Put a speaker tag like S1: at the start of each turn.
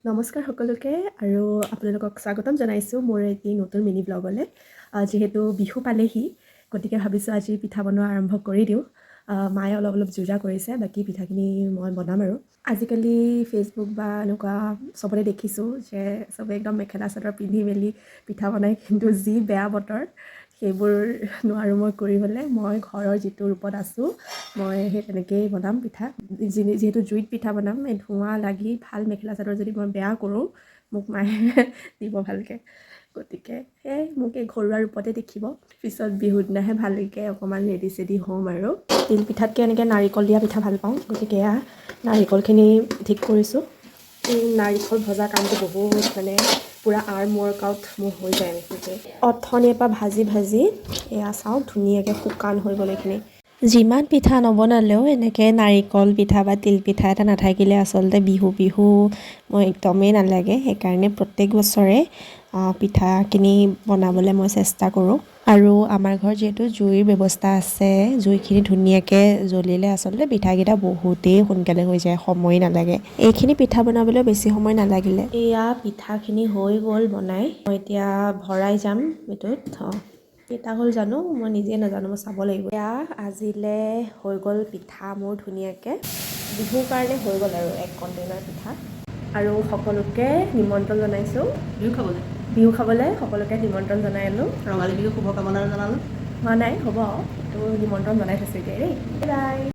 S1: নমস্কাৰ সকলোকে আৰু আপোনালোকক স্বাগতম জনাইছোঁ মোৰ এটি নতুন মিনি ব্লগলৈ যিহেতু বিহু পালেহি গতিকে ভাবিছোঁ আজি পিঠা বনোৱা আৰম্ভ কৰি দিওঁ মায়ে অলপ যোজা কৰিছে বাকী পিঠাখিনি মই বনাম আৰু আজিকালি ফেচবুক বা এনেকুৱা চবতে দেখিছোঁ যে চবে একদম মেখেলা চাদৰ পিন্ধি মেলি পিঠা বনায় কিন্তু যি বেয়া বতৰ সেইবোৰ নোৱাৰোঁ মই কৰিবলৈ মই ঘৰৰ যিটো ৰূপত আছোঁ মই সেই তেনেকৈয়ে বনাম পিঠা যিহেতু জুইত পিঠা বনাম এই ধোঁৱা লাগি ভাল মেখেলা চাদৰ যদি মই বেয়া কৰোঁ মোক মায়ে দিব ভালকৈ গতিকে সেয়াই মোক এই ঘৰুৱা ৰূপতে দেখিব পিছত বিহুৰ দিনাহে ভালকৈ অকণমান ৰেডি চেডি হ'ম আৰু তিল পিঠাতকৈ এনেকৈ নাৰিকল দিয়া পিঠা ভাল পাওঁ গতিকে এয়া নাৰিকলখিনি ঠিক কৰিছোঁ এই নাৰিকল ভজা কামটো বহুত মানে পূৰা আৰ্ম ৱৰ্কআউট মোৰ হৈ যায় এনেকৈ অথনিৰ পৰা ভাজি এয়া চাওক ধুনীয়াকৈ শুকান হৈ গ'ল এইখিনি যিমান পিঠা নবনালেও এনেকৈ নাৰিকল পিঠা বা তিল পিঠা এটা নাথাকিলে আচলতে বিহু মই একদমেই নালাগে সেইকাৰণে প্ৰত্যেক বছৰে পিঠাখিনি বনাবলৈ মই চেষ্টা কৰোঁ আৰু আমাৰ ঘৰত যিহেতু জুইৰ ব্যৱস্থা আছে জুইখিনি ধুনীয়াকৈ জ্বলিলে আচলতে পিঠাকেইটা বহুতেই সোনকালে হৈ যায় সময় নালাগে এইখিনি পিঠা বনাবলৈ বেছি সময় নালাগিলে এয়া পিঠাখিনি হৈ গ'ল বনাই মই এতিয়া ভৰাই যাম এইটোত কেইটা হ'ল জানো মই নিজে নাজানো মই চাব লাগিব এয়া আজিলৈ হৈ গ'ল পিঠা মোৰ ধুনীয়াকৈ বিহুৰ কাৰণে হৈ গ'ল আৰু এক কণ্টেইনাৰ পিঠা আৰু সকলোকে নিমন্ত্ৰণ জনাইছোঁ বিহু খাবলৈ সকলোকে নিমন্ত্ৰণ জনালোঁ
S2: ৰঙালী বিহু শুভকামনা জনালোঁ
S1: হোৱা নাই হ'ব কিন্তু নিমন্ত্ৰণ জনাই থৈছোঁ এতিয়া দেই বাই